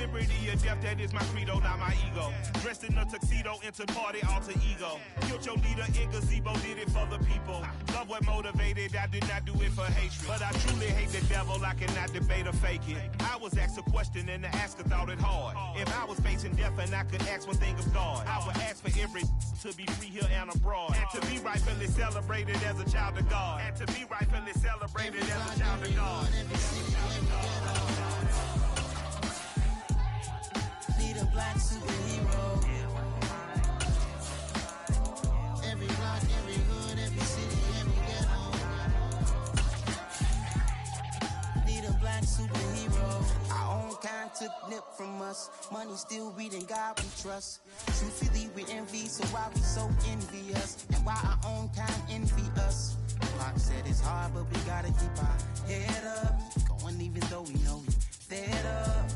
liberty or death, that is my credo, not my ego. Dressed in a tuxedo, into party, alter ego. Killed your leader in gazebo, did it for the people. Love what motivated, I did not do it for hatred. But I truly hate the devil, I cannot debate or fake it. I was asked a question and the asker thought it hard. If I was facing death and I could ask one thing of God, I would ask for every to be free here and abroad. And to be rightfully celebrated as a child of God. And to be rightfully celebrated as a child of God. Need a black superhero. Every block, every hood, every city, every ghetto. Need a black superhero. Our own kind took nip from us. Money still reading God we trust. Truthfully we envy, so why we so envious? And why our own kind envy us? Pac said it's hard, but we gotta keep our head up. Going even though we know we fed up.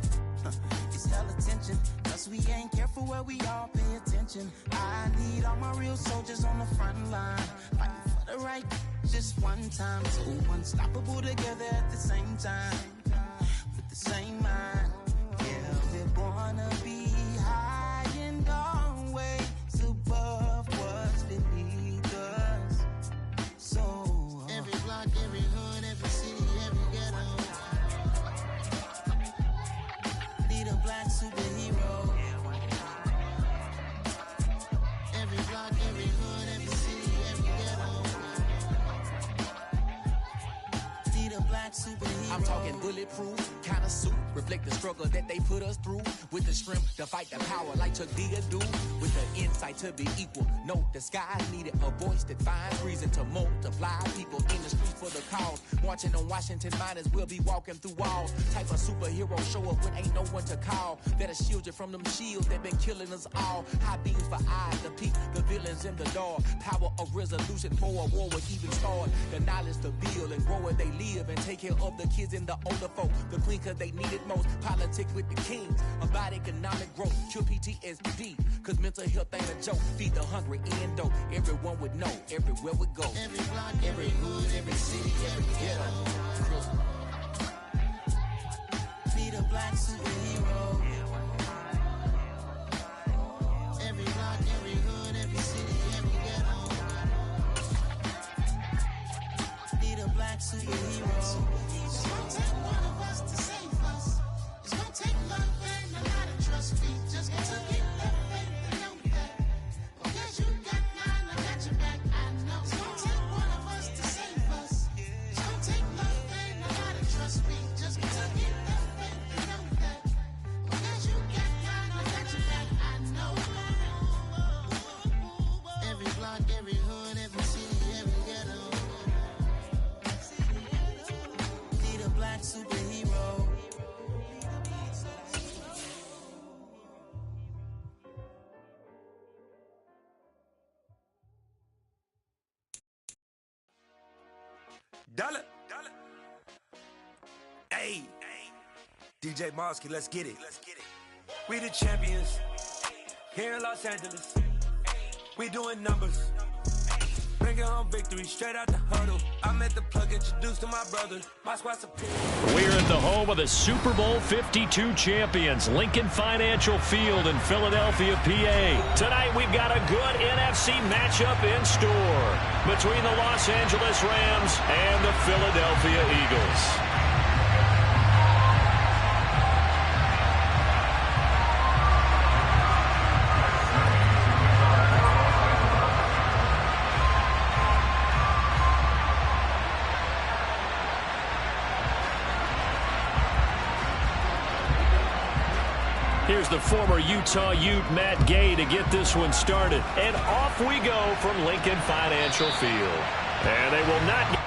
It's hella tension, cause we ain't careful where we all pay attention. I need all my real soldiers on the front line, fighting for the right just one time. So unstoppable together at the same time, with the same mind. Yeah, we're born to be high and always above what's beneath us. So every block, every hood, every city, every ghetto. Need a black superhero. Every block, every hood, every city, every ghetto. Need a black superhero. I'm talking bulletproof kind of suit, reflect the struggle that they put us through. With the strength to fight the power like Chuck D do. With the insight to be equal. No disguise needed, a voice that finds reason to multiply. People in the street for the cause. Marching on Washington miners will be walking through walls. Type of superhero show up when ain't no one to call. That'll shield you from them shields that been killing us all. High beams for eyes to peek the villains in the dark. Power of resolution for a war would even start. The knowledge to build and grow where they live and take care of the kids and the older folk. The queen cause they need it most. Politics with the kings. About economic growth. Cure PTSD. Cause mental health ain't a joke. Feed the hungry and dope. Everyone would know. Everywhere we go. Every block, every hood, every city, every ghetto. Need a black superhero. Every block, every hood, every city, every ghetto. Need a black superhero. It's gonna take one of us to save us. It's gonna take love and a lot of trust. We just got to get that faith and know that. Because you got mine, I got your back, I know. It's gonna take one of us to save us. It's gonna take love and a lot of trust. We just got to get that faith and know that. Because you got mine, I got your back, I know. Every block, every hood, every city, every ghetto. Need a black superhero. Dollar. Hey. DJ Mosky, let's get it. We the champions here in Los Angeles. We doing numbers. Bringing home victory straight out the huddle. I met the plug introduced to my brother. My squad's superior. We're at the home of the Super Bowl 52 champions, Lincoln Financial Field in Philadelphia, PA. Tonight we've got a good NFC matchup in store between the Los Angeles Rams and the Philadelphia Eagles. Here's the former Utah Ute, Matt Gay, to get this one started. And off we go from Lincoln Financial Field. And they will not...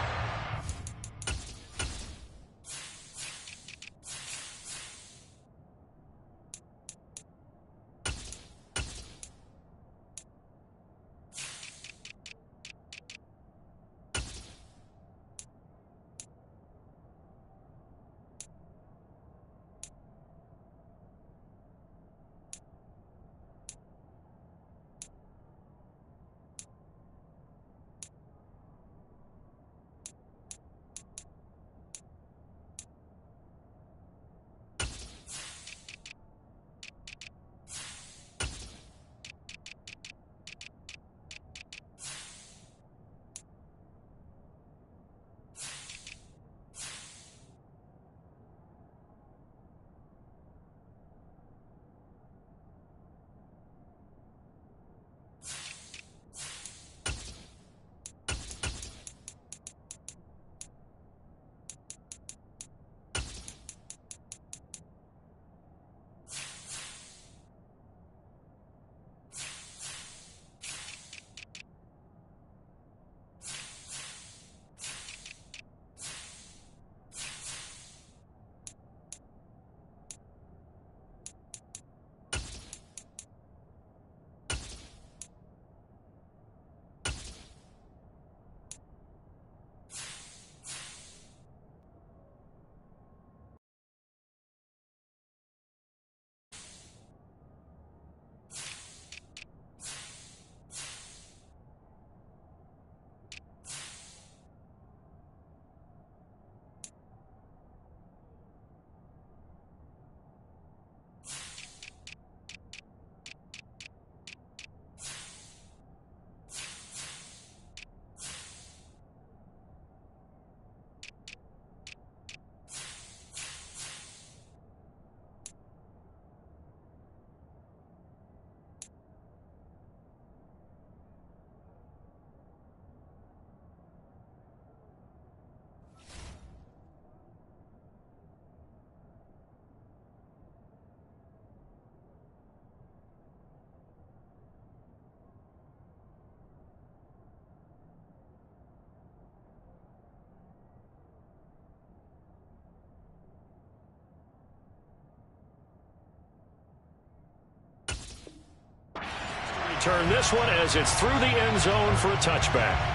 return this one as it's through the end zone for a touchback.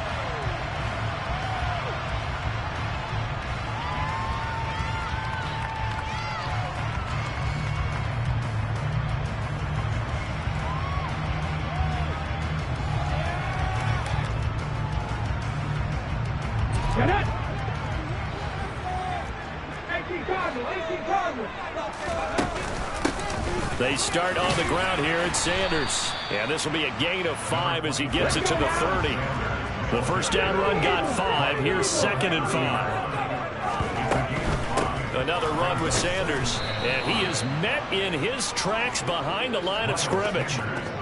They start on the ground here at Sanders. And this will be a gain of 5 as he gets it to the 30. The first down run got 5. Here's 2nd and 5. Another run with Sanders. And he is met in his tracks behind the line of scrimmage.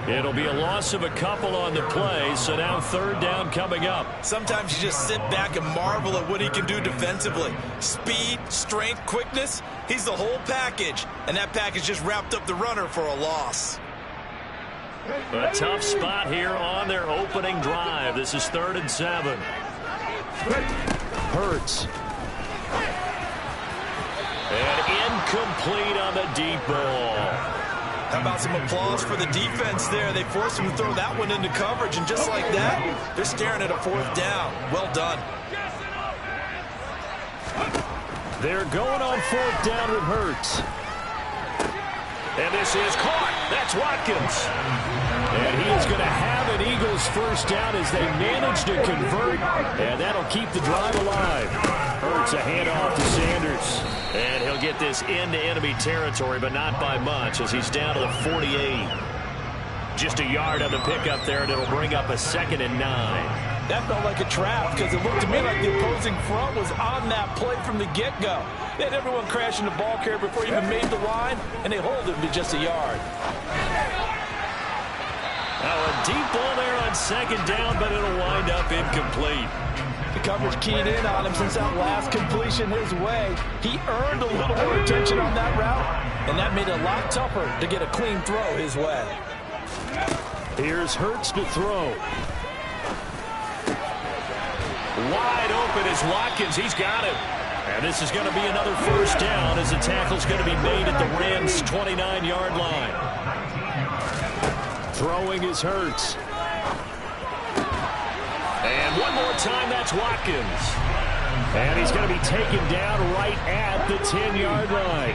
It'll be a loss of a couple on the play, so now 3rd down coming up. Sometimes you just sit back and marvel at what he can do defensively. Speed, strength, quickness, he's the whole package. And that package just wrapped up the runner for a loss. A tough spot here on their opening drive. This is 3rd and 7. Hurts. And incomplete on the deep ball. How about some applause for the defense there? They forced him to throw that one into coverage, and just like that, they're staring at a 4th down. Well done. They're going on 4th down with Hurts. And this is caught. That's Watkins. And he is going to have an Eagles first down as they manage to convert. And that'll keep the drive alive. Hurts a handoff to Sanders. And he'll get this into enemy territory, but not by much as he's down to the 48. Just a yard on the pickup there, and it'll bring up a 2nd and 9. That felt like a trap because it looked to me like the opposing front was on that play from the get-go. They had everyone crashing the ball carrier before he even made the line, and they hold him to just a yard. Now a deep ball there on 2nd down, but it'll wind up incomplete. The coverage keyed in on him since that last completion his way. He earned a little more attention on that route, and that made it a lot tougher to get a clean throw his way. Here's Hurts to throw. Wide open is Watkins. He's got it. And this is going to be another first down as the tackle's going to be made at the Rams' 29-yard line. Throwing is Hurts. And one more time, that's Watkins. And he's going to be taken down right at the 10-yard line.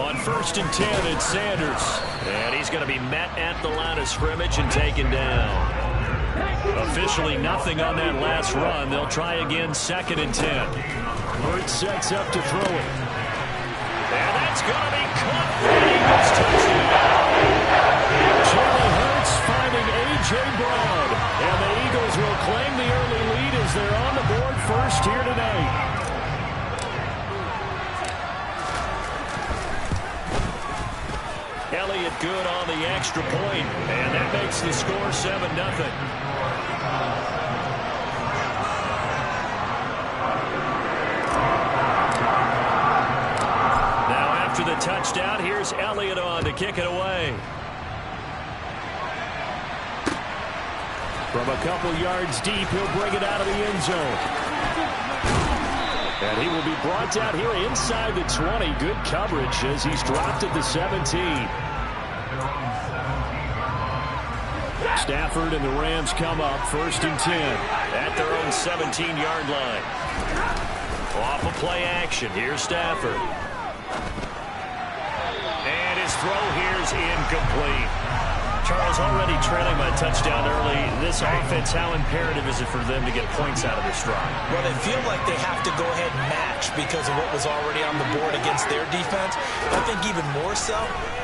On 1st and 10, it's Sanders. And he's going to be met at the line of scrimmage and taken down. Officially nothing on that last run. They'll try again 2nd and 10. Hurts sets up to throw it. And that's going to be caught for the Eagles touchdown. Jalen Hurts finding A.J. Brown. And the Eagles will claim the early lead as they're on the board first here tonight. Elliott good on the extra point. And that makes the score 7-0. After the touchdown, here's Elliott on to kick it away. From a couple yards deep, he'll bring it out of the end zone. And he will be brought down here inside the 20. Good coverage as he's dropped at the 17. Stafford and the Rams come up 1st and 10 at their own 17-yard line. Off of play action, here's Stafford. Throw here's incomplete. Charles, already trailing by a touchdown early. This offense, how imperative is it for them to get points out of this drive? Well, they feel like they have to go ahead and match because of what was already on the board against their defense. I think even more so,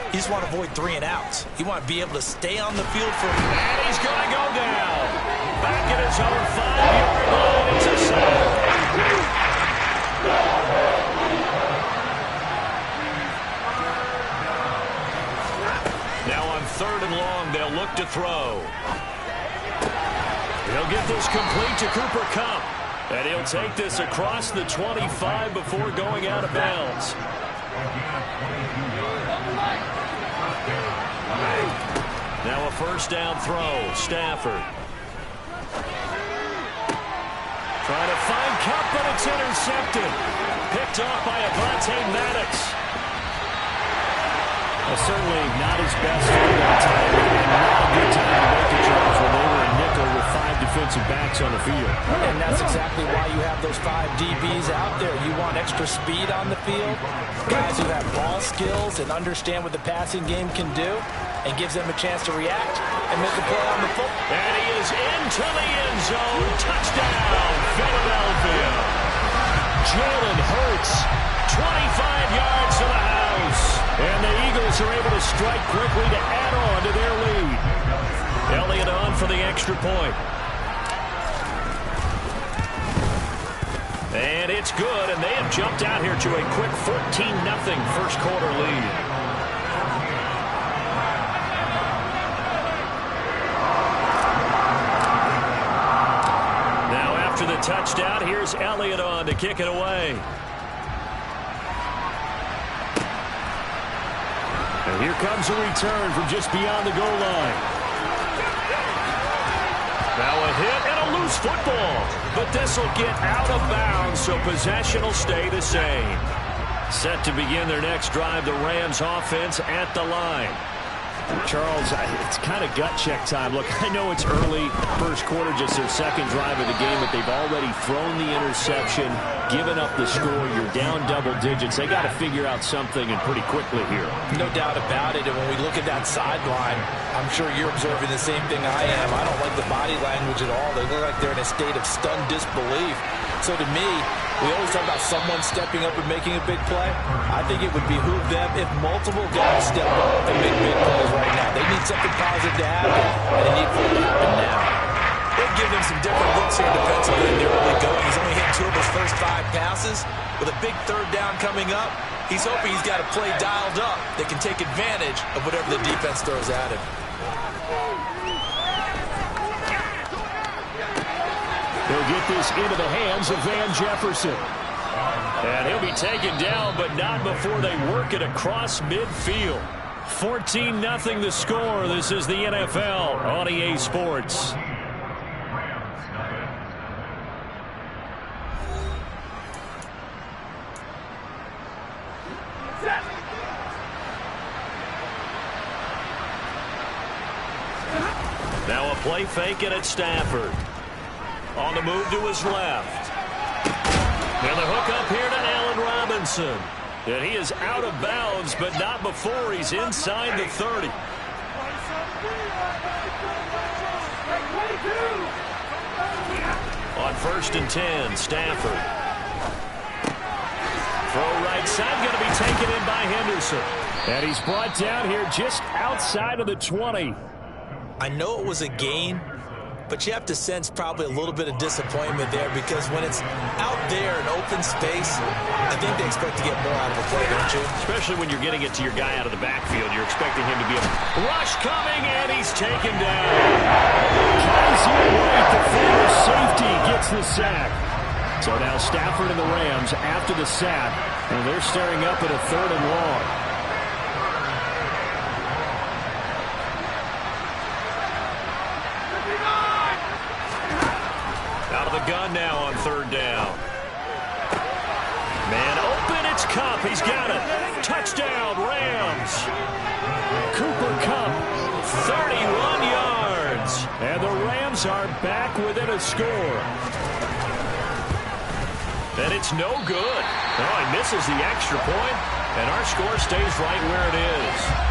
you just want to avoid 3 and outs. You want to be able to stay on the field for... And he's going to go down. Back at his own 5-yard line. It's a sack. Now on 3rd and long, they'll look to throw. He'll get this complete to Cooper Kupp. And he'll take this across the 25 before going out of bounds. Now a first down throw. Stafford. Trying to find Kupp, but it's intercepted. Picked off by Avonte Maddox. A certainly not his best football time, and not a good time to make the Chargers when they were a nickel with 5 defensive backs on the field. And that's exactly why you have those 5 DBs out there. You want extra speed on the field, guys who have ball skills and understand what the passing game can do, and gives them a chance to react and make a play on the football. And he is into the end zone. Touchdown, Philadelphia. Jalen Hurts, 25 yards to the house. And the Eagles are able to strike quickly to add on to their lead. Elliott on for the extra point. And it's good, and they have jumped out here to a quick 14-0 first quarter lead. Now after the touchdown, here's Elliott on to kick it away. And here comes a return from just beyond the goal line. Now a hit and a loose football. But this will get out of bounds, so possession will stay the same. Set to begin their next drive, the Rams offense at the line. Charles, it's kind of gut check time. Look, I know it's early, first quarter, just their second drive of the game, but they've already thrown the interception, given up the score. You're down double digits. They got to figure out something, and pretty quickly here. No doubt about it, and when we look at that sideline, I'm sure you're observing the same thing I am. I don't like the body language at all. They look like they're in a state of stunned disbelief. So to me, we always talk about someone stepping up and making a big play. I think it would behoove them if multiple guys step up and make big plays right now. They need something positive to happen, and they need for it to happen now. They'll give them some different looks here defensively in their early going. He's only hit 2 of his first 5 passes. With a big third down coming up, he's hoping he's got a play dialed up that can take advantage of whatever the defense throws at him. They'll get this into the hands of Van Jefferson. And he'll be taken down, but not before they work it across midfield. 14-0 the score. This is the NFL on EA Sports. Now a play fake it at Stafford. On the move to his left. And the hook up here to Allen Robinson. And he is out of bounds, but not before he's inside the 30. On 1st and 10, Stafford. Throw right side, going to be taken in by Henderson. And he's brought down here just outside of the 20. I know it was a gain, but you have to sense probably a little bit of disappointment there, because when it's out there in open space, I think they expect to get more out of a play, don't you? Especially when you're getting it to your guy out of the backfield. You're expecting him to be a rush coming, and he's taken down. Kaiser White, the former safety, gets the sack. So now Stafford and the Rams after the sack, and they're staring up at a 3rd and long. Gun now on 3rd down. Man open, it's Kupp. He's got it. Touchdown, Rams. Cooper Kupp, 31 yards. And the Rams are back within a score. And it's no good. Oh, he misses the extra point, and our score stays right where it is.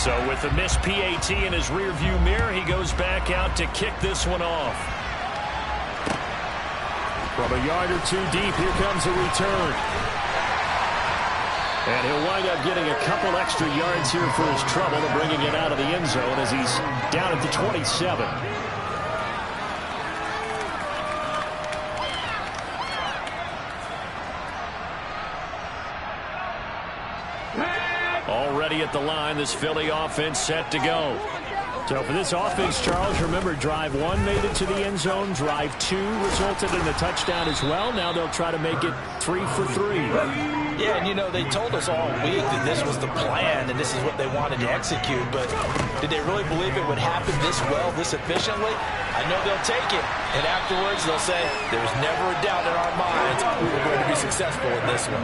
So with the missed PAT in his rearview mirror, he goes back out to kick this one off. From a yard or 2 deep, here comes a return. And he'll wind up getting a couple extra yards here for his trouble and bringing it out of the end zone as he's down at the 27. Already at the line, this Philly offense set to go. So for this offense, Charles, remember, drive 1 made it to the end zone. Drive 2 resulted in a touchdown as well. Now they'll try to make it 3 for 3. Yeah, and you know, they told us all week that this was the plan and this is what they wanted to execute, but did they really believe it would happen this well, this efficiently? I know they'll take it, and afterwards they'll say, there was never a doubt in our minds we were going to be successful in this one.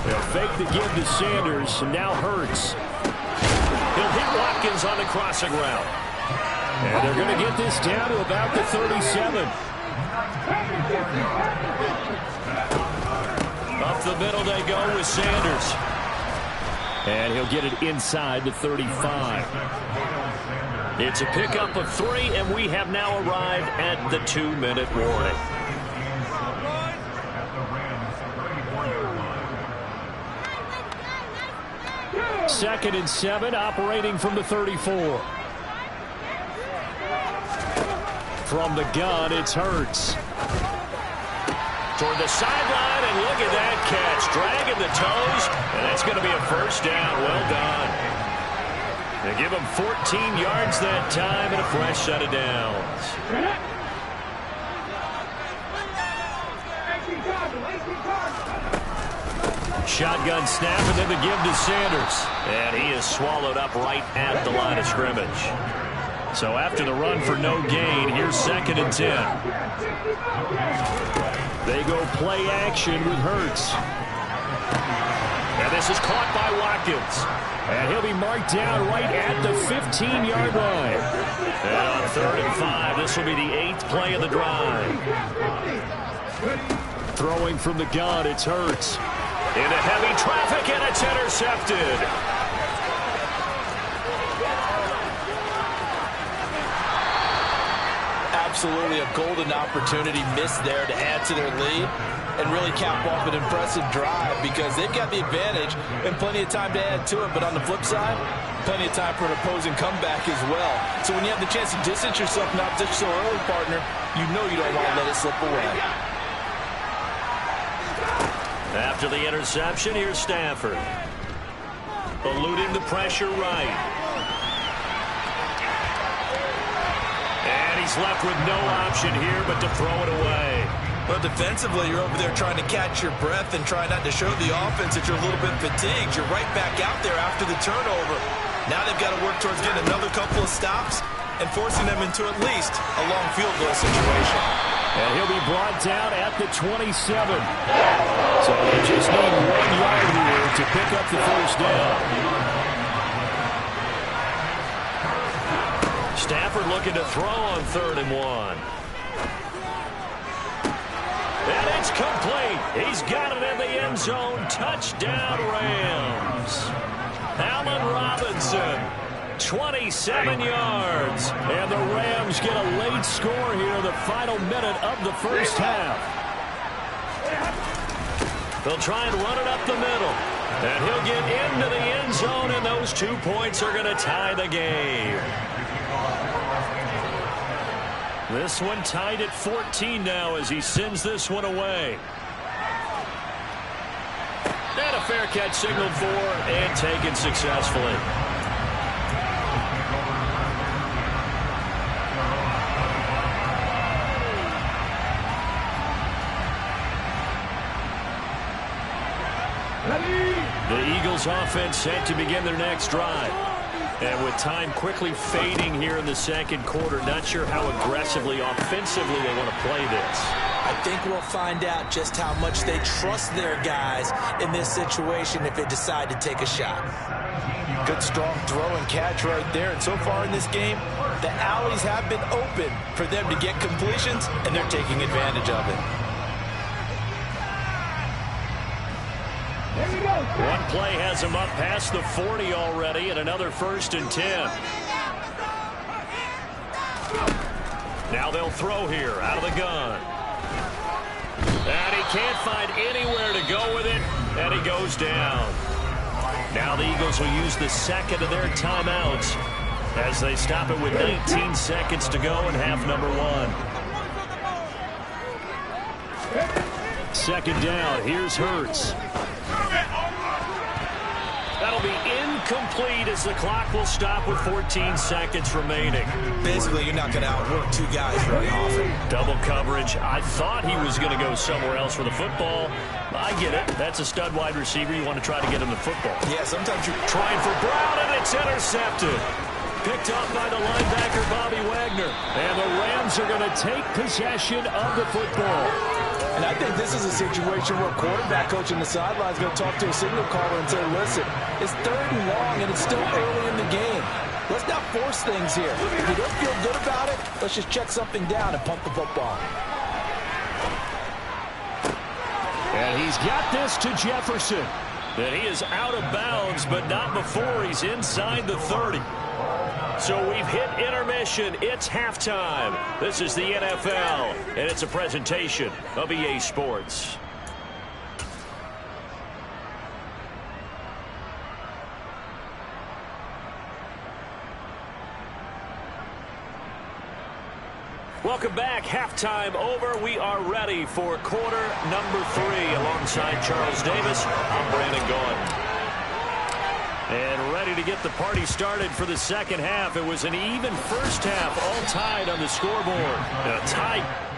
They'll fake the give to Sanders, and now Hurts. He'll hit Watkins on the crossing route. And they're going to get this down to about the 37. Up the middle they go with Sanders. And he'll get it inside the 35. It's a pickup of 3, and we have now arrived at the 2-minute warning. Second and 7, operating from the 34. From the gun, it's Hurts. Toward the sideline, and look at that catch. Dragging the toes, and that's going to be a first down. Well done. They give him 14 yards that time and a fresh set of downs. Shotgun snap, and then the give to Sanders. And he is swallowed up right at the line of scrimmage. So after the run for no gain, here's 2nd and 10. They go play action with Hurts. And this is caught by Watkins. And he'll be marked down right at the 15-yard line. And on 3rd and 5, this will be the 8th play of the drive. Throwing from the gun, it's Hurts. Into heavy traffic, and it's intercepted. Absolutely a golden opportunity missed there to add to their lead and really cap off an impressive drive because they've got the advantage and plenty of time to add to it. But on the flip side, plenty of time for an opposing comeback as well. So when you have the chance to distance yourself from opposition so early, partner, you know you don't want to let it slip away. After the interception, here's Stafford. Eluding the pressure right. And he's left with no option here but to throw it away. But defensively, you're over there trying to catch your breath and try not to show the offense that you're a little bit fatigued. You're right back out there after the turnover. Now they've got to work towards getting another couple of stops and forcing them into at least a long field goal situation. And he'll be brought down at the 27. So they just need 1 yard here to pick up the first down. Stafford looking to throw on 3rd and 1. And it's complete. He's got it in the end zone. Touchdown, Rams. Allen Robinson, 27 yards. And the Rams get a late score here in the final minute of the first half. They'll try and run it up the middle. And he'll get into the end zone, and those 2 points are going to tie the game. This one tied at 14 now as he sends this one away. And a fair catch signaled for and taken successfully. The Eagles offense set to begin their next drive. And with time quickly fading here in the second quarter, not sure how aggressively, offensively they want to play this. I think we'll find out just how much they trust their guys in this situation if they decide to take a shot. Good strong throw and catch right there. And so far in this game, the alleys have been open for them to get completions, and they're taking advantage of it. One play has him up past the 40 already, and another 1st and 10. Now they'll throw here out of the gun. And he can't find anywhere to go with it, and he goes down. Now the Eagles will use the second of their timeouts as they stop it with 19 seconds to go in half number 1. Second down, here's Hurts. That'll be incomplete as the clock will stop with 14 seconds remaining. Basically, you're not going to outwork two guys very often. Double coverage. I thought he was going to go somewhere else for the football. I get it. That's a stud wide receiver. You want to try to get him the football. Yeah, sometimes you're trying for Brown, and it's intercepted. Picked up by the linebacker, Bobby Wagner. And the Rams are going to take possession of the football. And I think this is a situation where a quarterback coach in the sideline is going to talk to a signal caller and say, listen, it's 3rd and long, and it's still early in the game. Let's not force things here. If you don't feel good about it, let's just check something down and pump the football. And he's got this to Jefferson. And he is out of bounds, but not before he's inside the 30. So we've hit intermission. It's halftime. This is the NFL, and it's a presentation of EA Sports. Welcome back. Halftime over. We are ready for quarter number 3. Alongside Charles Davis, I'm Brandon Gaudin. And ready to get the party started for the second half. It was an even first half, all tied on the scoreboard. Tied.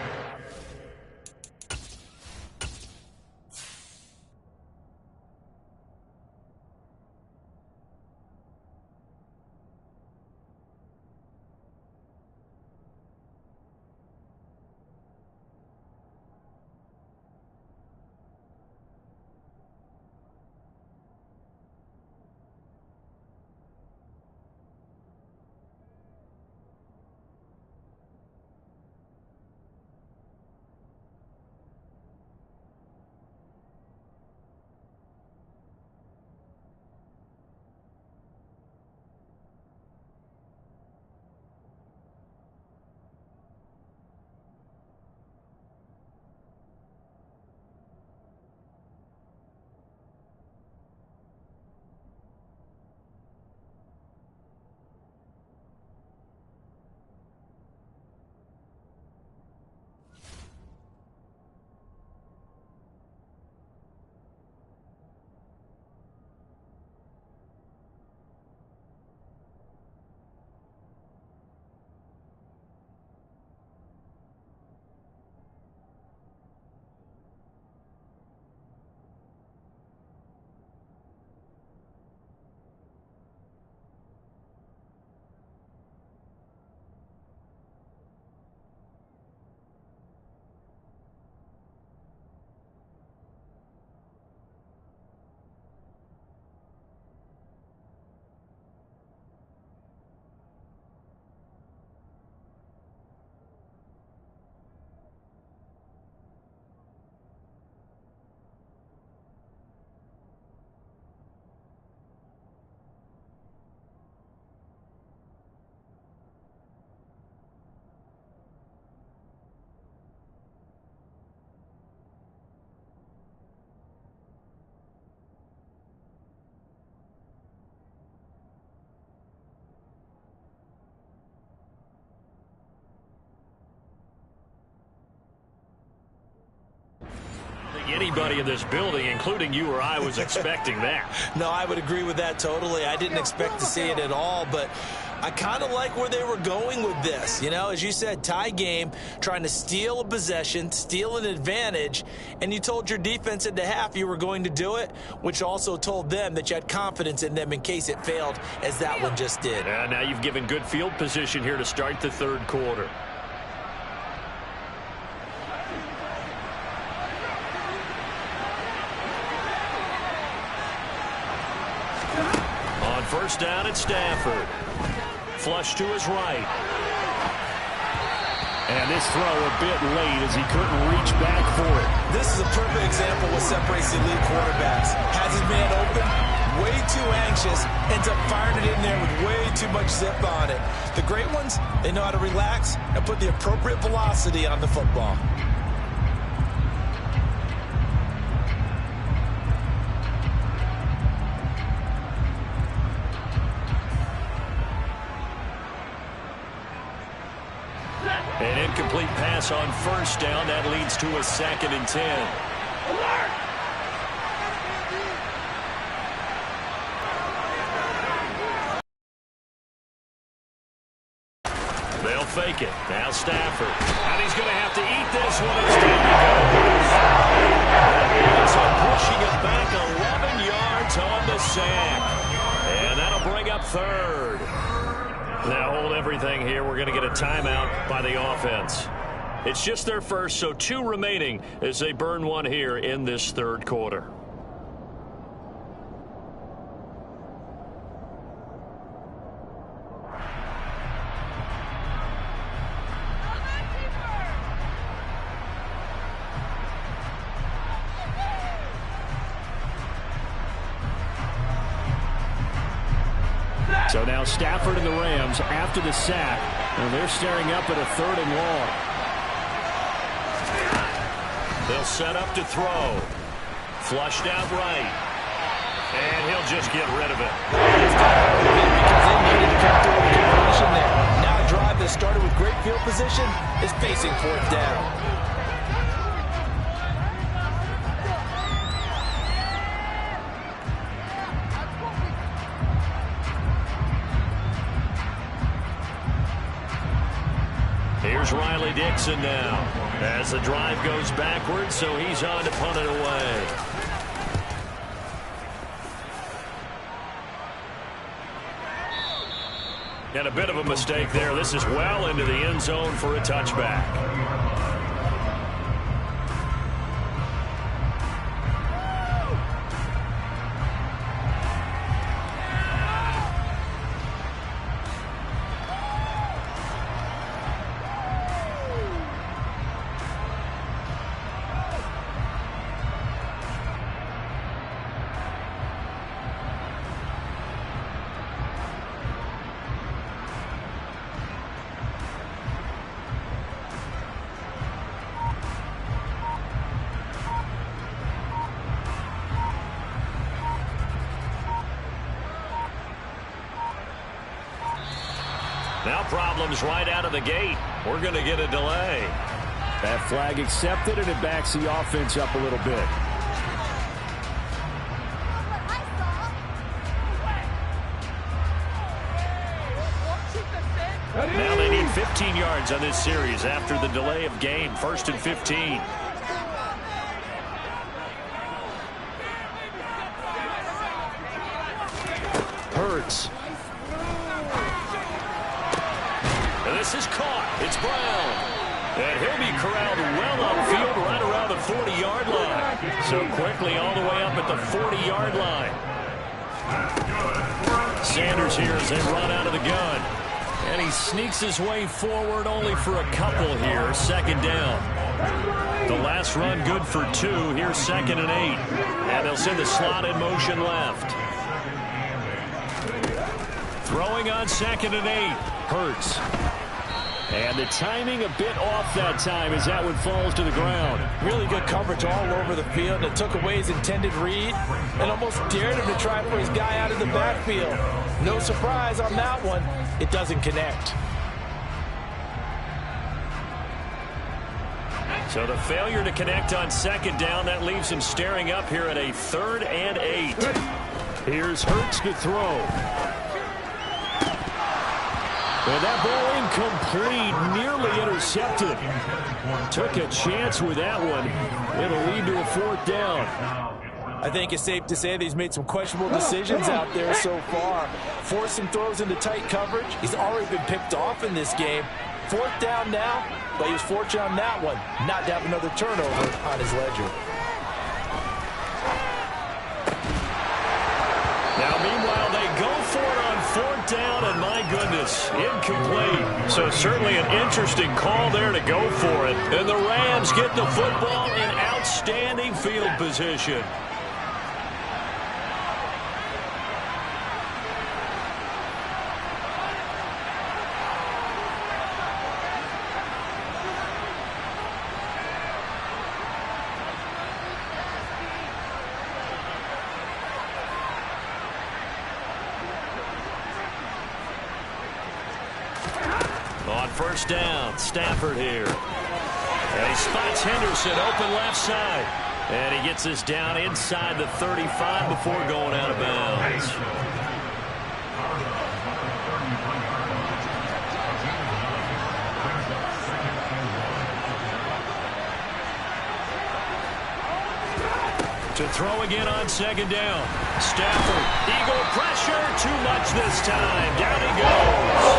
Anybody in this building, including you or I, was expecting that. No, I would agree with that totally. I didn't expect to see it at all, but I kind of like where they were going with this. You know, as you said, tie game, trying to steal a possession, steal an advantage, and you told your defense at the half you were going to do it, which also told them that you had confidence in them in case it failed, as that one just did. And now you've given good field position here to start the third quarter. First down at Stafford. Flush to his right. And this throw a bit late as he couldn't reach back for it. This is a perfect example of what separates the elite quarterbacks. Has his man open, way too anxious, ends up firing it in there with way too much zip on it. The great ones, they know how to relax and put the appropriate velocity on the football. An incomplete pass on first down. That leads to a 2nd and 10. take it. Now Stafford. And he's going to have to eat this one instead. He ends up pushing it back 11 yards on the sack. And that'll bring up third. Now hold everything here. We're going to get a timeout by the offense. It's just their first, so 2 remaining as they burn one here in this third quarter. So now Stafford and the Rams after the sack, and they're staring up at a 3rd and long. They'll set up to throw. Flushed out right. And he'll just get rid of it. Because they needed to come through with completion there. Now a drive that started with great field position is facing 4th down. Here's Riley Dixon now as the drive goes backwards, so he's on to punt it away. And a bit of a mistake there. This is well into the end zone for a touchback. Now problems right out of the gate. We're going to get a delay. That flag accepted, and it backs the offense up a little bit. Now they need 15 yards on this series after the delay of game. 1st and 15. Hurts. This is caught. It's Brown. And he'll be corralled well upfield right around the 40-yard line. So quickly all the way up at the 40-yard line. Sanders here as they run out of the gun. And he sneaks his way forward only for a couple here. 2nd down. The last run good for 2. Here's 2nd and 8. And they'll send the slot in motion left. Throwing on 2nd and 8. Hurts. And the timing a bit off that time as that one falls to the ground. Really good coverage all over the field. It took away his intended read and almost dared him to try and put his guy out of the backfield. No surprise on that one. It doesn't connect. So the failure to connect on 2nd down, that leaves him staring up here at a 3rd and 8. Here's Hurts to throw. And that ball incomplete, nearly intercepted. Took a chance with that one. It'll lead to a 4th down. I think it's safe to say that he's made some questionable decisions out there so far. Forced some throws into tight coverage. He's already been picked off in this game. 4th down now, but he was fortunate on that one not to have another turnover on his ledger. Now, meanwhile, they go for it on 4th down, and my goodness, incomplete. So certainly an interesting call there to go for it. And the Rams get the football in outstanding field position. On 1st down, Stafford here. And he spots Henderson open left side. And he gets this down inside the 35 before going out of bounds. To throw again on second down. Stafford, Eagle pressure, too much this time. Down he goes.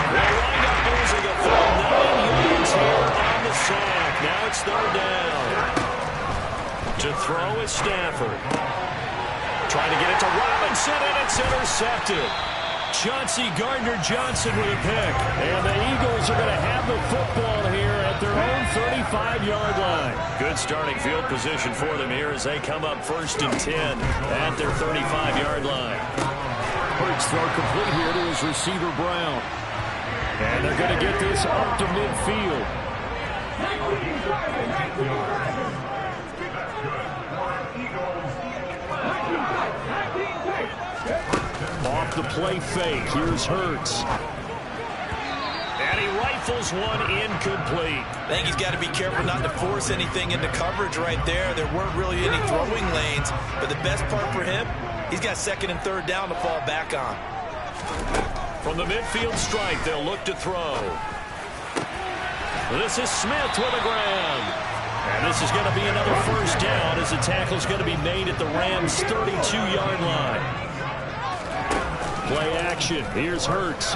They'll wind up losing a full 9 yards here on the sack. Now it's third down. To throw is Stafford. Trying to get it to Robinson, and it's intercepted. Chauncey Gardner-Johnson with a pick. And the Eagles are going to have the football here at their own 35-yard line. Good starting field position for them here as they come up 1st and 10 at their 35-yard line. Hurts throw complete here to his receiver Brown. And they're going to get this up to midfield. Off the play fake. Here's Hurts. And he rifles one incomplete. I think he's got to be careful not to force anything into coverage right there. There weren't really any throwing lanes. But the best part for him, he's got 2nd and 3rd down to fall back on. From the midfield stripe, they'll look to throw. This is Smith with a grab. And this is going to be another 1st down as the tackle's going to be made at the Rams' 32-yard line. Play action. Here's Hurts.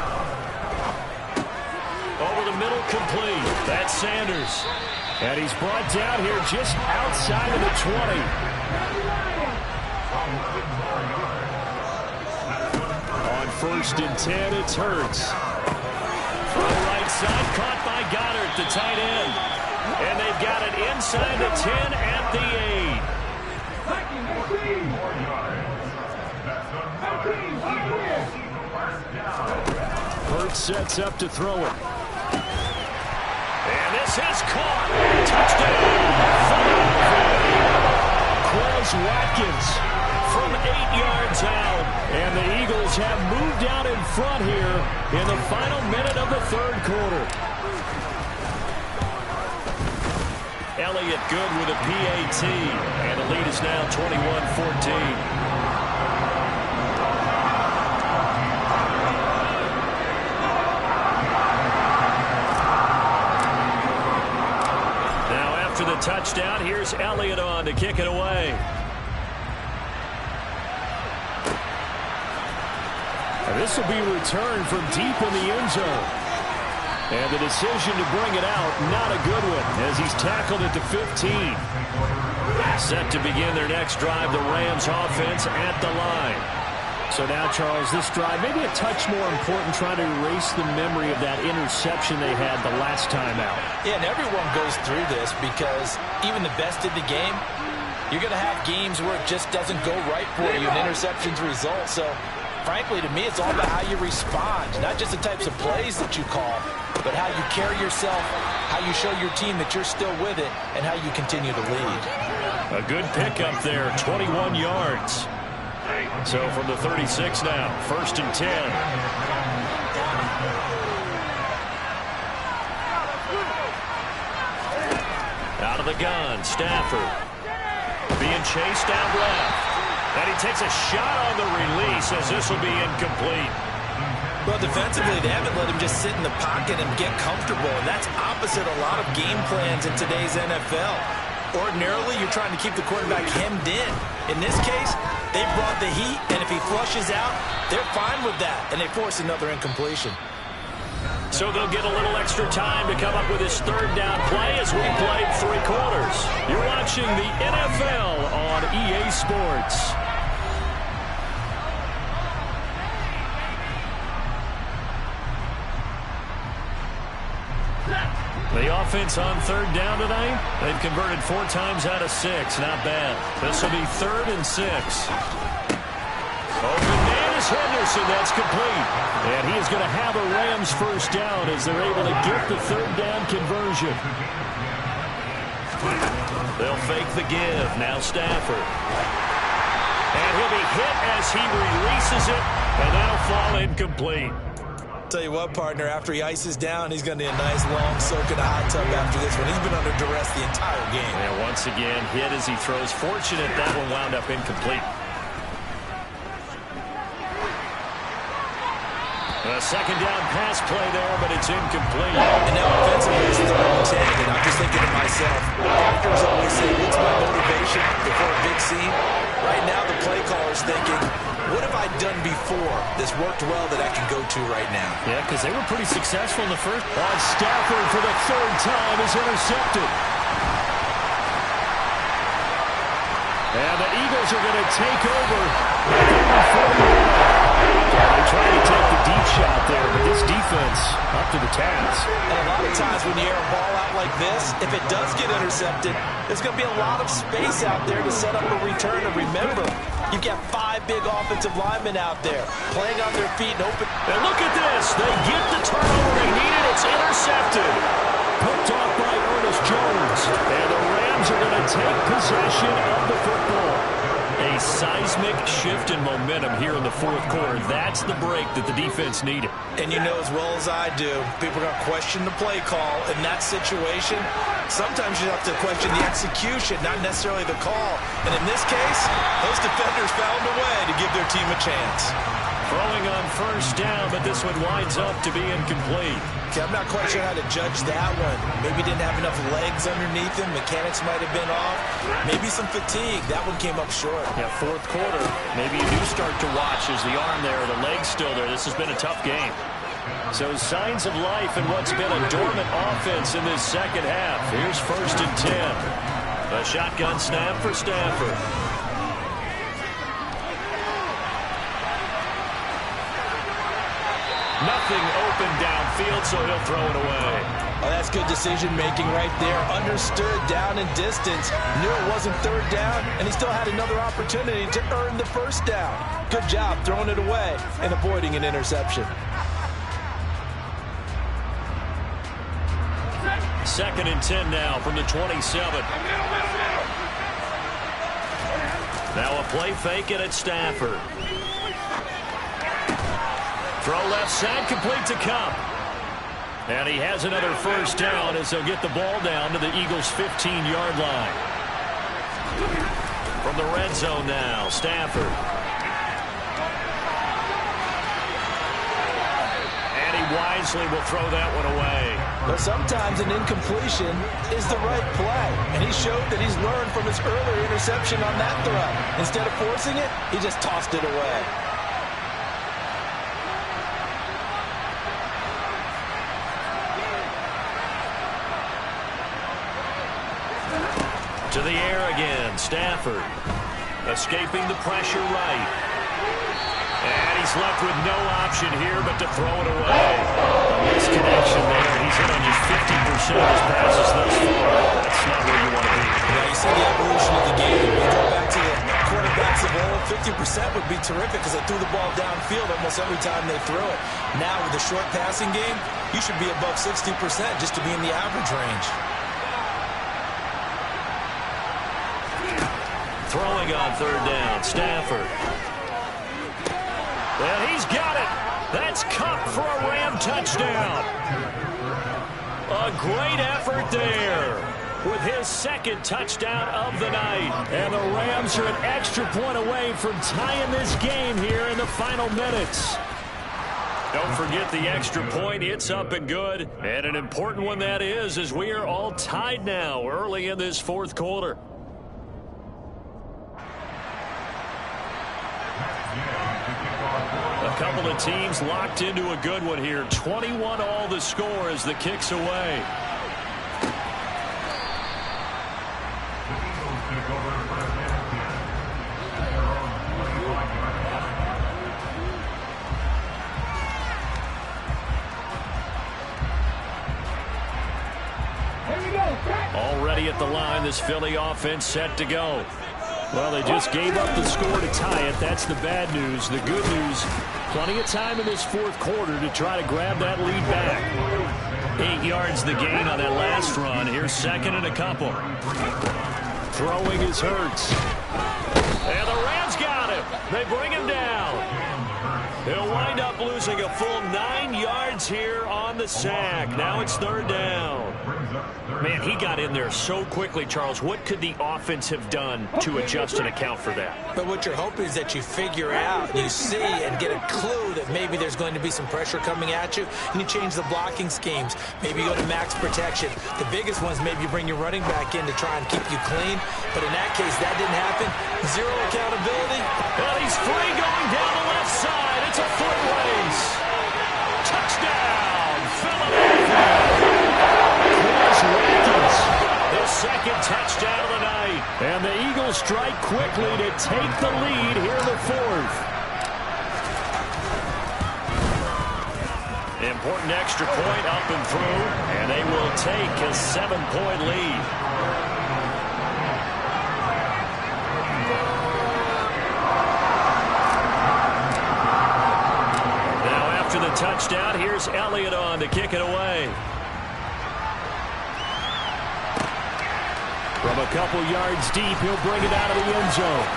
Over the middle, complete. That's Sanders. And he's brought down here just outside of the 20. On 1st and 10, it's Hurts. From the right side, caught by Goddard, the tight end. And they've got it inside the 10 at the 8. Hurts sets up to throw it. And this is caught. Touchdown. Quez Watkins from 8 yards out. And the Eagles have moved out in front here in the final minute of the 3rd quarter. Elliott good with a PAT. And the lead is now 21-14. After the touchdown, here's Elliott on to kick it away. And this will be returned from deep in the end zone. And the decision to bring it out, not a good one, as he's tackled at the 15. Set to begin their next drive, the Rams offense at the line. So now, Charles, this drive, maybe a touch more important, trying to erase the memory of that interception they had the last time out. Yeah, and everyone goes through this because even the best in the game, you're going to have games where it just doesn't go right for you, and interceptions result. So, frankly, to me, it's all about how you respond, not just the types of plays that you call, but how you carry yourself, how you show your team that you're still with it, and how you continue to lead. A good pickup there, 21 yards. So from the 36 now, 1st and 10. Out of the gun, Stafford. Being chased out left. And he takes a shot on the release as this will be incomplete. Well, defensively, they haven't let him just sit in the pocket and get comfortable. And that's opposite a lot of game plans in today's NFL. Ordinarily, you're trying to keep the quarterback hemmed in. In this case, they brought the heat, and if he flushes out, they're fine with that, and they force another incompletion. So they'll get a little extra time to come up with his 3rd down play as we played 3 quarters. You're watching the NFL on EA Sports. The offense on 3rd down tonight, they've converted 4 times out of 6. Not bad. This will be 3rd and 6. Open man is Henderson. That's complete. And he is going to have a Rams 1st down as they're able to get the 3rd down conversion. They'll fake the give. Now Stafford. And he'll be hit as he releases it. And that'll fall incomplete. Tell you what, partner, after he ices down, he's going to need a nice long soak in a hot tub after this one. He's been under duress the entire game. And once again, hit as he throws. Fortunate that one wound up incomplete. A 2nd down pass play there, but it's incomplete. And now offensively, it's 3rd and 10. And I'm just was thinking to myself, actors always say, what's my motivation before a big scene? Right now, the play caller's thinking, what have I done before that's worked well that I can go to right now? Yeah, because they were pretty successful in the first. Stafford for the third time is intercepted. And the Eagles are going to take over. They tried to take the deep shot there, but this defense up to the task. And a lot of times when you air a ball out like this, if it does get intercepted, there's going to be a lot of space out there to set up a return. And remember, you've got 5 big offensive linemen out there playing on their feet and open. And look at this. They get the turnover they needed. It's intercepted. Picked off by Ernest Jones. And the Rams are going to take possession of the football. A seismic shift in momentum here in the fourth quarter. That's the break that the defense needed. And you know as well as I do, people are going to question the play call in that situation. Sometimes you have to question the execution, not necessarily the call. And in this case, those defenders found a way to give their team a chance. Throwing on first down, but this one winds up to be incomplete. Okay, I'm not quite sure how to judge that one. Maybe didn't have enough legs underneath him. Mechanics might have been off. Maybe some fatigue. That one came up short. Yeah, fourth quarter. Maybe you do start to watch as the arm there, the leg's still there. This has been a tough game. So signs of life in what's been a dormant offense in this second half. Here's 1st and 10. A shotgun snap for Stafford. Nothing open downfield, so he'll throw it away. Oh, that's good decision-making right there. Understood down and distance. Knew it wasn't third down, and he still had another opportunity to earn the first down. Good job throwing it away and avoiding an interception. 2nd and 10 now from the 27. Now a play fake it at Stafford. Throw left side, complete to Cup. And he has another first down as they'll get the ball down to the Eagles' 15-yard line. From the red zone now, Stafford. And he wisely will throw that one away. But sometimes an incompletion is the right play. And he showed that he's learned from his earlier interception on that throw. Instead of forcing it, he just tossed it away. To the air again, Stafford. Escaping the pressure right. And he's left with no option here but to throw it away. A misconnection there. He's hit on just 50% of his passes thus far. That's not where you want to be. Yeah, you see the evolution of the game. You go back to the quarterbacks of old, 50% would be terrific because they threw the ball downfield almost every time they threw it. Now with the short passing game, you should be above 60% just to be in the average range. Throwing on third down, Stafford. Well, he's got it. That's Cup for a Ram touchdown. A great effort there with his 2nd touchdown of the night. And the Rams are an extra point away from tying this game here in the final minutes. Don't forget the extra point. It's up and good. And an important one that is, as we are all tied now early in this fourth quarter. A couple of teams locked into a good one here. 21 all the score as the kick's away. Already at the line, this Philly offense set to go. Well, they just gave up the score to tie it. That's the bad news. The good news, plenty of time in this fourth quarter to try to grab that lead back. 8 yards the gain on that last run. Here's 2nd and a couple. Throwing is Hurts. And the Rams got him. They bring him down. He'll wind up losing a full 9 yards here on the sack. Now it's third down. Man, he got in there so quickly, Charles. What could the offense have done to adjust and account for that? But what you're hoping is that you figure out, you see, and get a clue that maybe there's going to be some pressure coming at you, and you change the blocking schemes. Maybe you go to max protection. The biggest ones, maybe you bring your running back in to try and keep you clean. But in that case, that didn't happen. Zero accountability. Well, he's free going down the left side. It's a foot race. Touchdown, Philadelphia. The second touchdown of the night. And the Eagles strike quickly to take the lead here in the fourth. Important extra point up and through, and they will take a 7-point lead. Now after the touchdown, here's Elliott on to kick it away. From a couple yards deep, he'll bring it out of the end zone.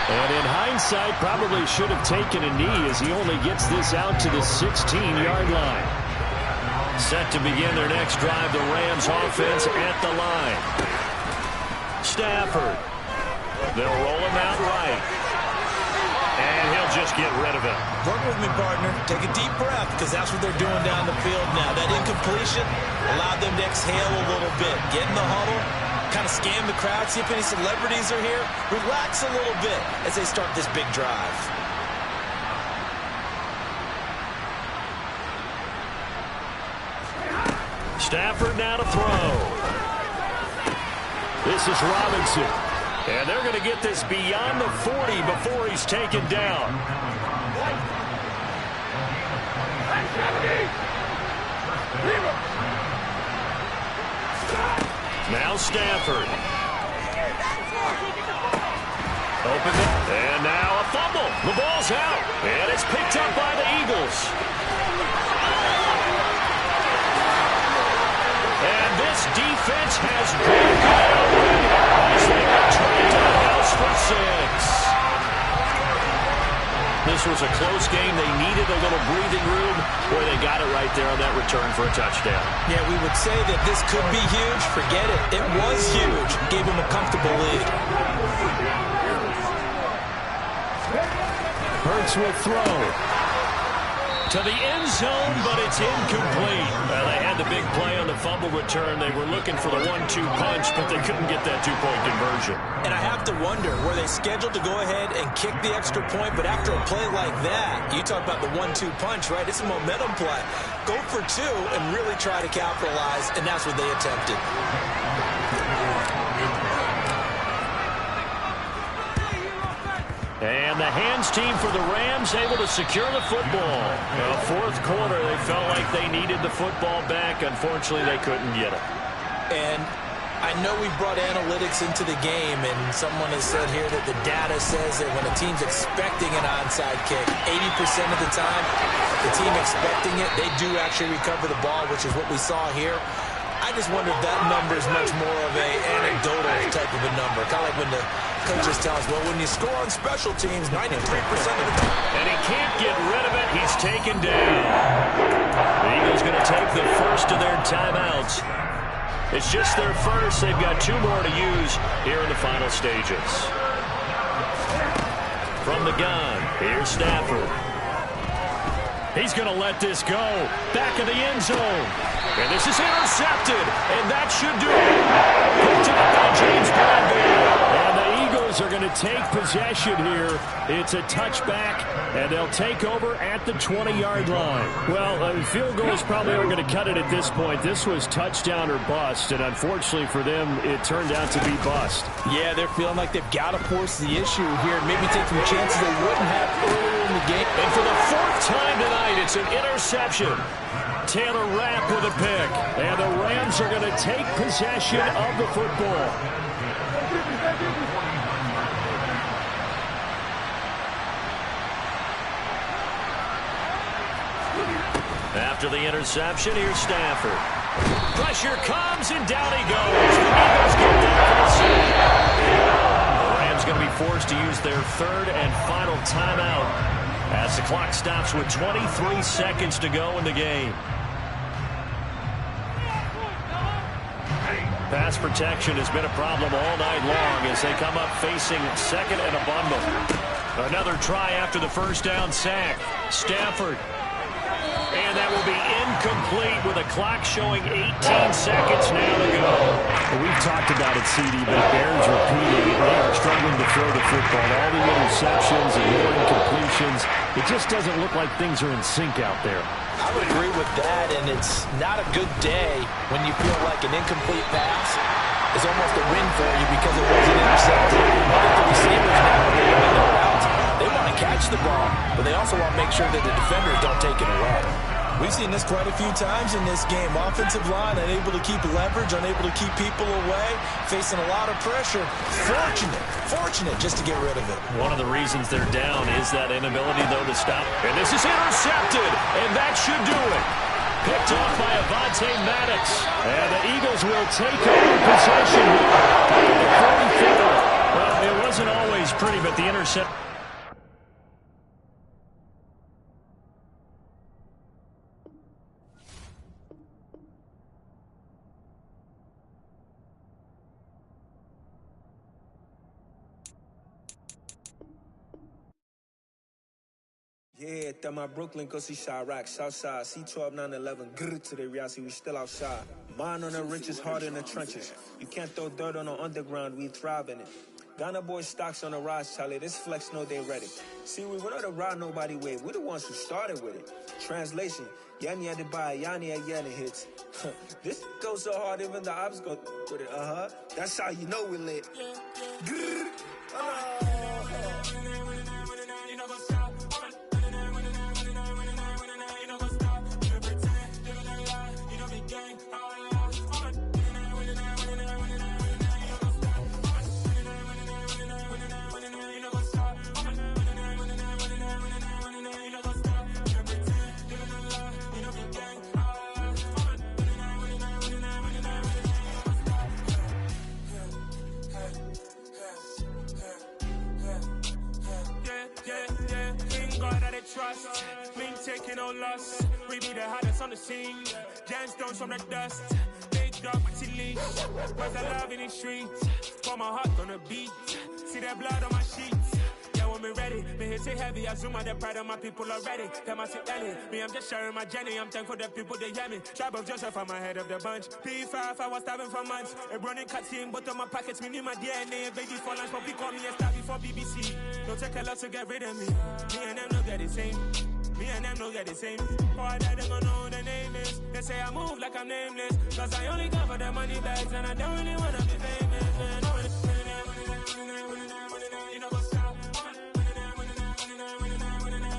And in hindsight, probably should have taken a knee as he only gets this out to the 16-yard line. Set to begin their next drive, the Rams offense at the line. Stafford. They'll roll him out right. And he'll just get rid of it. Work with me, partner. Take a deep breath, because that's what they're doing down the field now. That incompletion allowed them to exhale a little bit. Get in the huddle, kind of scan the crowd, see if any celebrities are here. Relax a little bit as they start this big drive. Stafford now to throw. This is Robinson. And they're going to get this beyond the 40 before he's taken down. Now Stafford. Open it. And now a fumble. The ball's out. And it's picked up by the Eagles. And this defense has been good already as they return to the house for 6. This was a close game. They needed a little breathing room. Boy, they got it right there on that return for a touchdown. Yeah, we would say that this could be huge. Forget it. It was huge. Gave them a comfortable lead. Hurts will throw to the end zone, but it's incomplete. Well, they had the big play on the fumble return. They were looking for the 1-2 punch, but they couldn't get that 2-point conversion. And I have to wonder, were they scheduled to go ahead and kick the extra point? But after a play like that, you talk about the 1-2 punch, right? It's a momentum play. Go for 2 and really try to capitalize, and that's what they attempted. And the hands team for the Rams able to secure the football. Well, fourth quarter, they felt like they needed the football back. Unfortunately, they couldn't get it. And I know we brought analytics into the game, and someone has said here that the data says that when a team's expecting an onside kick, 80% of the time, the team expecting it, they do actually recover the ball, which is what we saw here. I just wonder if that number is much more of a anecdotal type of a number. Kind of like when the coaches tell us, well, when you score on special teams, 93% of the time. And he can't get rid of it. He's taken down. The Eagles going to take the first of their timeouts. It's just their first. They've got 2 more to use here in the final stages. From the gun, here's Stafford. He's going to let this go. Back of the end zone. And this is intercepted. And that should do it. Picked up by James Bradbury. And the Eagles are going to take possession here. It's a touchback, and they'll take over at the 20-yard line. Well, field goals probably aren't going to cut it at this point. This was touchdown or bust, and unfortunately for them, it turned out to be bust. Yeah, they're feeling like they've got to force the issue here, maybe take some chances they wouldn't have earlier in the game. And for the 4th time tonight, it's an interception. Taylor Rapp with a pick, and the Rams are going to take possession of the football. After the interception, here's Stafford. Pressure comes, and down he goes. The Eagles get that. The Rams going to be forced to use their 3rd and final timeout as the clock stops with 23 seconds to go in the game. Pass protection has been a problem all night long as they come up facing second and a bundle. Another try after the first down sack. Stafford. And that will be incomplete with a clock showing 18 seconds now to go. Well, we've talked about it, CD, but it bears repeating. They are struggling to throw the football. All the interceptions and more incompletions. It just doesn't look like things are in sync out there. I would agree with that, and it's not a good day when you feel like an incomplete pass is almost a win for you because it wasn't intercepted. I think the receivers now are getting in their routes. They want to catch the ball, but they also want to make sure that the defenders don't take it away. We've seen this quite a few times in this game. Offensive line unable to keep leverage, unable to keep people away, facing a lot of pressure. Fortunate just to get rid of it. One of the reasons they're down is that inability, though, to stop. And this is intercepted, and that should do it. Picked off by Avonte Maddox. And the Eagles will take over possession here. Well, it wasn't always pretty, but the intercept. Yeah, that my Brooklyn, go see Chirac, Southside, C12, 911, grrr to the reality, we still outside. Mine on the richest, heart in the trenches. You can't throw dirt on the underground, we thrive in it. Ghana boys stocks on the rise, Charlie, this flex know they ready. See, we were not the ride nobody with, we're the ones who started with it. Translation, Yanni had to buy, Yanni had Yanni hits. This goes so hard, even the ops go with it, That's how you know we lit. Grrr, trust, mean taking no loss. We be the hottest on the scene. Gemstones from the dust. Big dog with your leash. Cause I love in the streets. Pour my heart on the beat. See that blood on my sheets. Yeah, when we ready, me hit it heavy. I zoom out the pride of my people already. Them I sit early. Me, I'm just sharing my journey. I'm thankful that people they hear me. Tribe of Joseph, I'm ahead of the bunch. P5, I was starving for months. A running cutscene, but on my pockets, me need my DNA. Baby for lunch, but we call me a star before BBC. Don't take a lot to get rid of me. Me and them no get the same. Me and them no get the same. Oh, I died, they gon' know who the name is. They say I move like I'm nameless. Cause I only come for the money bags. And I don't really wanna be famous, man. You know what's up?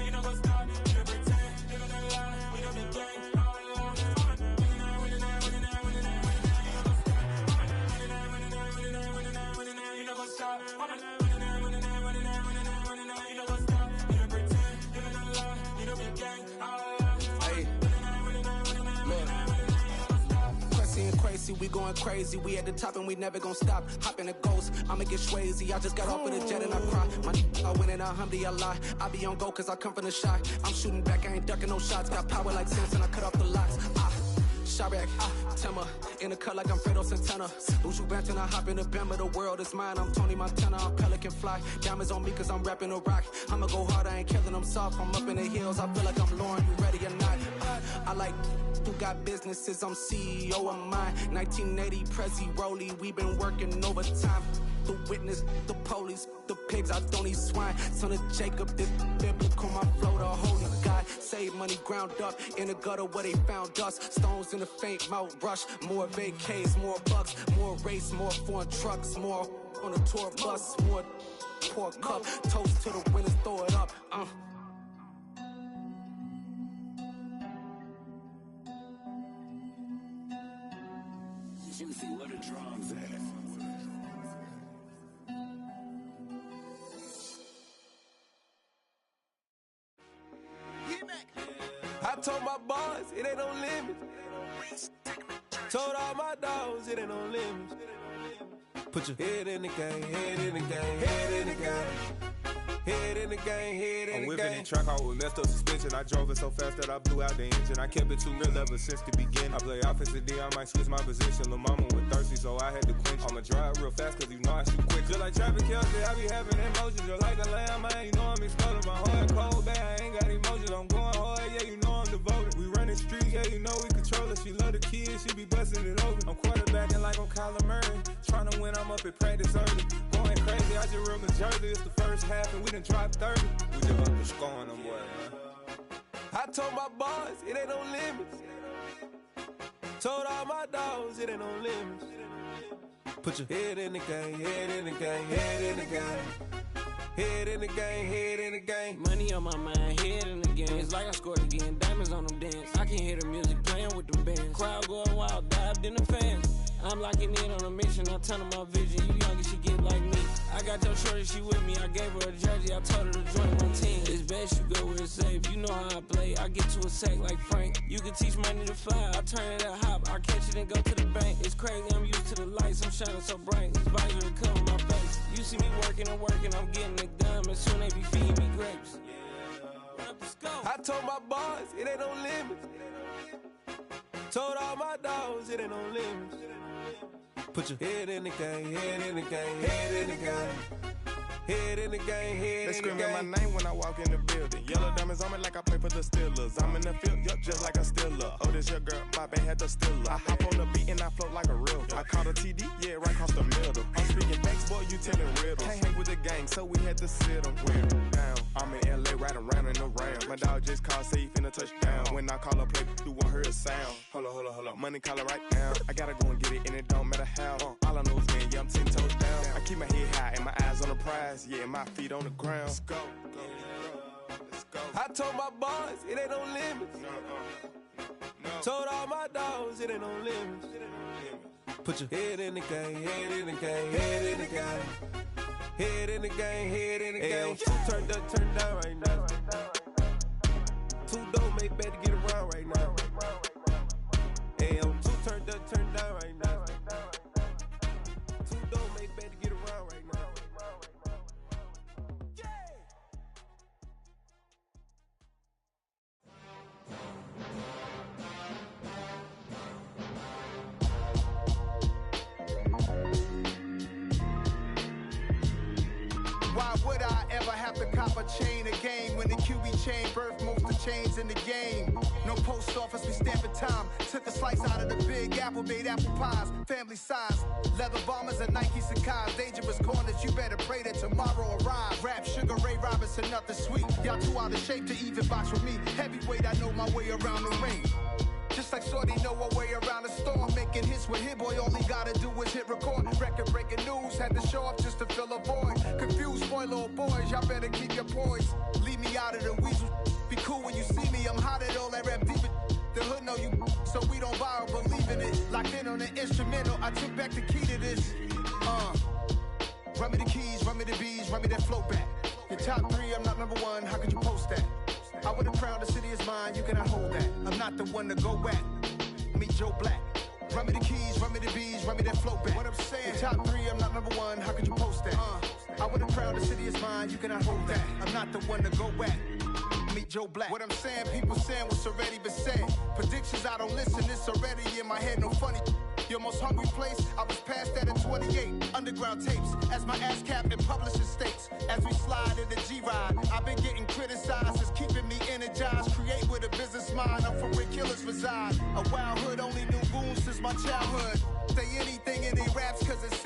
You know what's up? You don't pretend. We don't be gang. You know what's up? We going crazy, we at the top and we never gonna stop. Hop in a ghost, I'ma get swayzy. I just got off of the jet and I cry. My I win in a Humvee, I lie. I be on go cause I come from the shot. I'm shooting back, I ain't ducking no shots. Got power like Samson, I cut off the locks. Chirac, Timmer, in the cut like I'm Fredo Santana. Lose you bent and I hop in the Bama, the world is mine. I'm Tony Montana, I'm Pelican Fly. Diamonds on me cause I'm rapping a rock. I'ma go hard, I ain't killing them soft. I'm up in the hills, I feel like I'm Lauren, you ready or not? I like who got businesses, I'm CEO of mine. 1980 Prezi Rolly, we been working overtime. The witness, the police, the pigs, I don't eat swine. Son of Jacob, this biblical, my flow, the holy God. Save money ground up in the gutter where they found us. Stones in the faint mouth rush. More vacays, more bucks, more race, more foreign trucks, more on a tour bus, more pour cup. Toast to the winners, throw it up. Juicy, what a drums at. I told my boys, it ain't no limits. Told all my dogs, it ain't no limits. Put your head in the game, head in the game, head in the game. Head in the game, head in the game. I'm whipping the track out with messed up suspension. I drove it so fast that I blew out the engine. I kept it too real ever since the beginning. I play offensive D, I might switch my position. Lil' mama was thirsty, so I had to quench. I'ma drive real fast, cause you know I shoot quick. Just like traffic Kelsey, I be having emotions. Just like a lamb, man, you know I'm exploding. My heart cold, bad, I ain't got emotions. I'm going hard, yeah, you know I'm devoted. We running streets, yeah, you know we control it. She love the kids, she be busting it over. I'm quarterbacking like I'm Kyler Murray. Trying to win, I'm up at practice early. Going crazy, I just real Jersey. It's the first half and we done dropped 30. We just up to scoring them, boy, man. I told my boys, it ain't no limits. Told all my dogs, it ain't no limits. Put your head in the game, head in the game, head in the game. Head in the game, head in the game. Money on my mind, head in the game. It's like I scored again, diamonds on them dance. I can hear the music playing with them bands. Crowd going wild, dived in the fans. I'm locking in on a mission, I turn on my vision. You young, she get like me. I got your shorty, she with me. I gave her a jersey, I told her to join my team. It's best you go where it's safe. You know how I play. I get to a sack like Frank. You can teach money to fly. I turn it at hop. I catch it and go to the bank. It's crazy, I'm used to the lights. I'm shining so bright. This visor will cover my face. You see me working and working. I'm getting it done. And soon they be feeding me grapes. I told my boys, it ain't no limits. Told all my dogs, it ain't no limits. Put your head in the game, head in the game, head in the game. Head in the game, head in the game. They screaming my name when I walk in the building. Yellow diamonds on me like I play for the Steelers. I'm in the field, yup, just like a Steeler. Oh, this your girl, my band had the Steeler. I hop on the beat and I float like a real. I caught a TD, yeah, right across the middle. I'm speaking facts, boy, you telling riddles. Can't hang with the gang, so we had to sit them down. I'm in LA, riding round and around. My dog just called, say he finna touchdown. When I call a play, you won't hear a sound. Hold up, money caller right now. I gotta go and get it, and it don't matter how. All I know is win, yeah, I'm 10 toes down. I keep my head high and my eyes on the prize. Yeah, my feet on the ground. Let's go. Let's go. I told my boys, it ain't no limits. No. Told all my dogs, it ain't no limits. Put your head in the game, head in the game, head in the game. Head in the game, head in the game. Turned up, turned down right now. Two dope made better get around right now. Two turned up, turned down right now. Two dope made better get around right now. Why would I ever have to cop a chain a game when the QB chain birthed most of the chains in the game? No post office, we stamping time. Took a slice out of the big apple, made apple pies, family size. Leather bombers and Nike Sacai's. Dangerous corners, you better pray that tomorrow arrives. Rap, Sugar Ray Robinson, nothing sweet. Y'all too out of shape to even box with me. Heavyweight, I know my way around the ring. Just like Shorty know her way around the storm. Making hits with Hit Boy, all he gotta do is hit record. Record breaking news, had to show up just to fill a void. Confused boy, little boys, y'all better keep your poise. Leave me out of the weasel. Be cool when you see me, I'm hot at all that rap deep. The hood know you, so we don't borrow, believe in it. Locked in on the instrumental, I took back the key to this. Run me the keys, run me the bees, run me that flow back. Your top three, I'm not number one, how could you post that? I would've crowned the city is mine, you cannot hold that. I'm not the one to go at. Meet Joe Black. Run me the keys, run me the bees, run me that flow back. What I'm saying, your top three, I'm not number one, how could you post that? I would've crowned the city is mine, you cannot hold that. I'm not the one to go at. Meet Joe Black. What I'm saying, people saying what's already been said. Predictions, I don't listen, it's already in my head, no funny. Your most hungry place, I was past that in 28. Underground tapes, as my ass cap in publishing states. As we slide in the G-Ride, I've been getting criticized, it's keeping me energized. Create with a business mind, I'm from where killers reside. A wild hood, only knew goons since my childhood. Say anything in they raps, cause it's